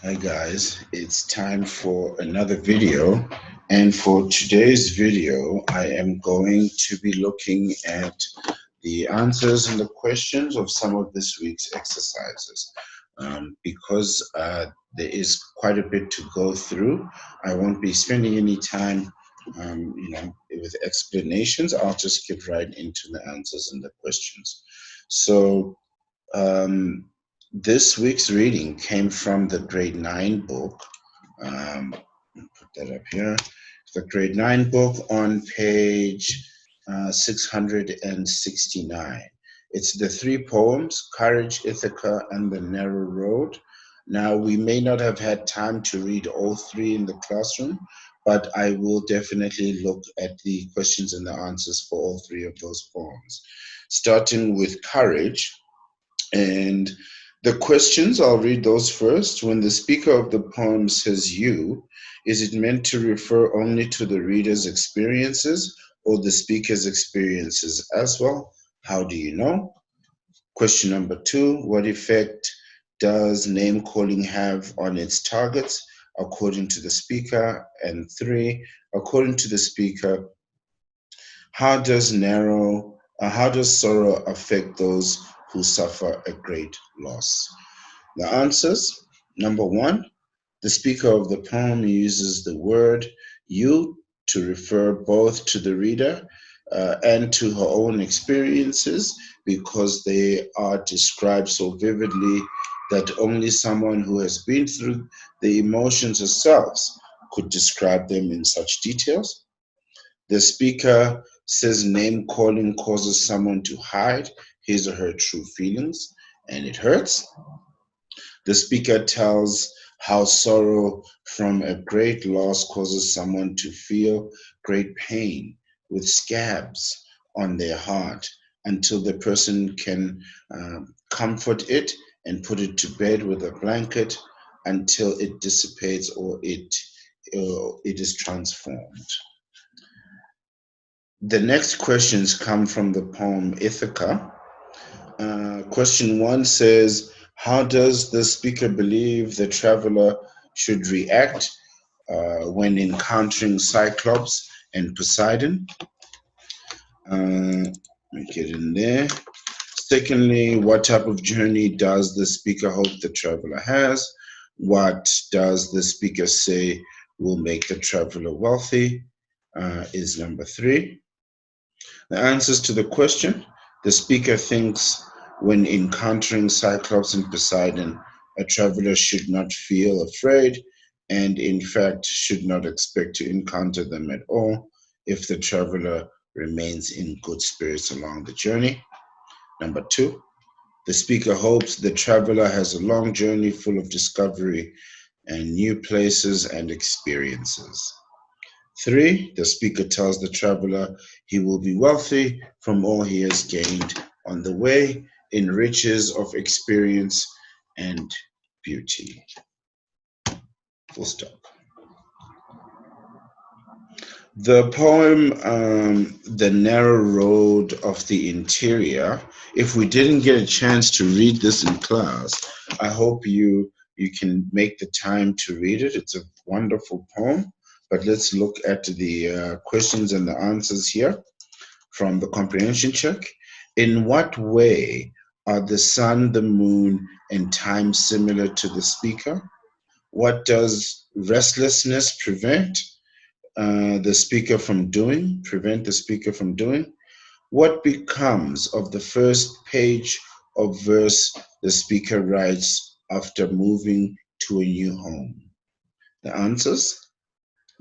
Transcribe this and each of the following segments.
Hi guys, it's time for another video, and for today's video I am going to be looking at the answers and the questions of some of this week's exercises. Because there is quite a bit to go through, I won't be spending any time with explanations. I'll just get right into the answers and the questions. So um, this week's reading came from the grade 9 book. Put that up here. The grade 9 book on page 669. It's the three poems, Courage, Ithaca, and The Narrow Road. Now, we may not have had time to read all three in the classroom, but I will definitely look at the questions and the answers for all three of those poems. Starting with Courage, and the questions, I'll read those first. When the speaker of the poem says you, is it meant to refer only to the reader's experiences or the speaker's experiences as well? How do you know? Question number two, what effect does name calling have on its targets according to the speaker? And three, according to the speaker, how does sorrow affect those who suffer a great loss? The answers: number one, the speaker of the poem uses the word you to refer both to the reader and to her own experiences because they are described so vividly that only someone who has been through the emotions herself could describe them in such details. The speaker says name calling causes someone to hide his or her true feelings, and it hurts. The speaker tells how sorrow from a great loss causes someone to feel great pain with scabs on their heart until the person can comfort it and put it to bed with a blanket until it dissipates or it is transformed. The next questions come from the poem Ithaca. Question one says, how does the speaker believe the traveler should react when encountering Cyclops and Poseidon? Let me get in there. Secondly, what type of journey does the speaker hope the traveler has? What does the speaker say will make the traveler wealthy? Is number three. The answers to the question: the speaker thinks when encountering Cyclops and Poseidon, a traveler should not feel afraid and, in fact, should not expect to encounter them at all if the traveler remains in good spirits along the journey. Number two, the speaker hopes the traveler has a long journey full of discovery and new places and experiences. Three, the speaker tells the traveler he will be wealthy from all he has gained on the way in riches of experience and beauty. Full stop. The poem, The Narrow Road of the Interior, if we didn't get a chance to read this in class, I hope you can make the time to read it. It's a wonderful poem. But let's look at the questions and the answers here from the comprehension check. In what way are the sun, the moon, and time similar to the speaker? What does restlessness prevent the speaker from doing? What becomes of the first page of verse the speaker writes after moving to a new home? The answers: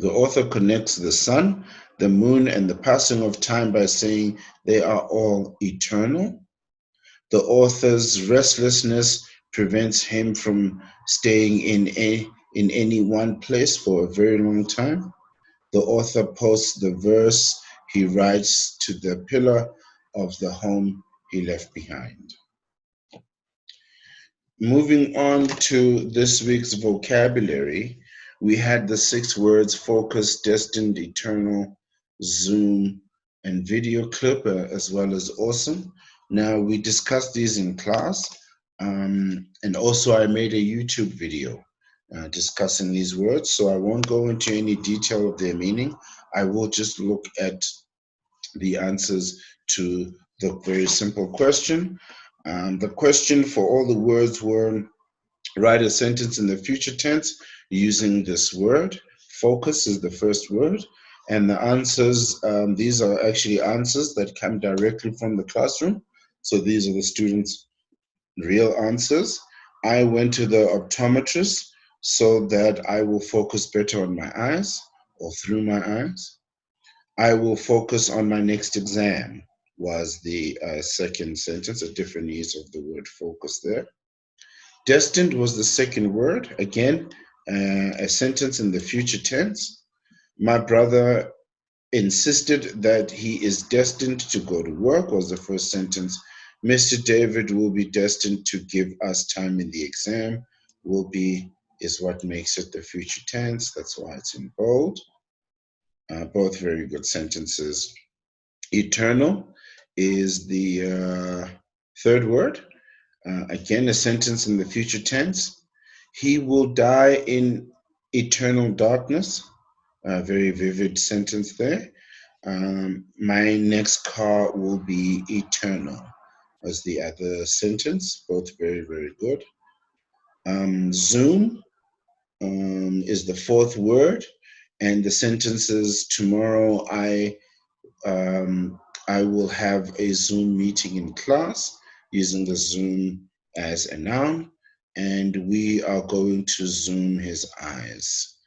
the author connects the sun, the moon, and the passing of time by saying they are all eternal. The author's restlessness prevents him from staying in any one place for a very long time. The author posts the verse he writes to the pillar of the home he left behind. Moving on to this week's vocabulary, we had the 6 words focus, destined, eternal, Zoom, and video clip, as well as awesome. Now, we discussed these in class, and also I made a YouTube video. discussing these words, so I won't go into any detail of their meaning. I will just look at the answers to the very simple question. The question for all the words were: write a sentence in the future tense using this word. Focus is the first word. And the answers, these are actually answers that come directly from the classroom. So these are the students' real answers. I went to the optometrist so that I will focus better on my eyes or through my eyes. I will focus on my next exam was the second sentence, a different use of the word focus there. Destined was the second word. Again, a sentence in the future tense. My brother insisted that he is destined to go to work was the first sentence. Mr. David will be destined to give us time in the exam. Will be is what makes it the future tense. That's why it's in bold. Both very good sentences. Eternal is the third word. Again, a sentence in the future tense. He will die in eternal darkness. A very vivid sentence there. My next car will be eternal, was the other sentence. Both very, very good. Zoom is the fourth word, and the sentence is: tomorrow I will have a Zoom meeting in class using the Zoom as a noun, and we are going to zoom his eyes,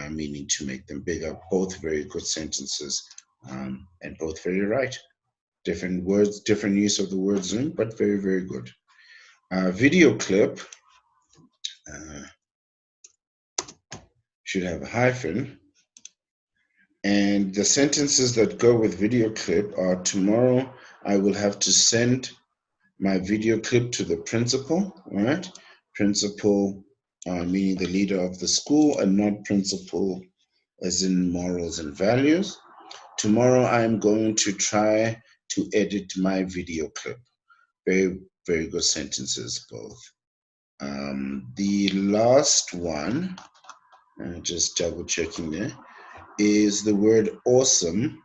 meaning to make them bigger. Both very good sentences, and both very right. Different words, different use of the word Zoom, but very, very good. Video clip should have a hyphen. And the sentences that go with video clip are: tomorrow I will have to send my video clip to the principal, right? Principal meaning the leader of the school, and not principal as in morals and values. Tomorrow I'm going to try to edit my video clip. Very, very good sentences, both. The last one, just double checking there, is the word awesome.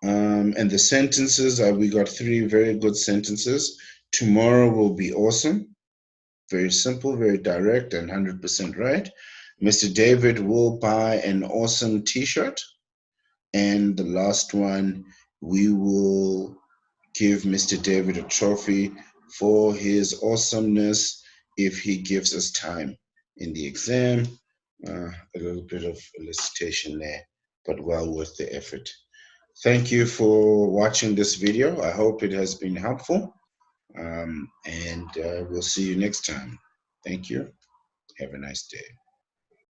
And the sentences are, we got three very good sentences. Tomorrow will be awesome. Very simple, very direct, and 100% right. Mr. David will buy an awesome t-shirt. And the last one, we will give Mr. David a trophy for his awesomeness if he gives us time in the exam. A little bit of elicitation there, but well worth the effort. Thank you for watching this video. I hope it has been helpful, and we'll see you next time. Thank you. Have a nice day.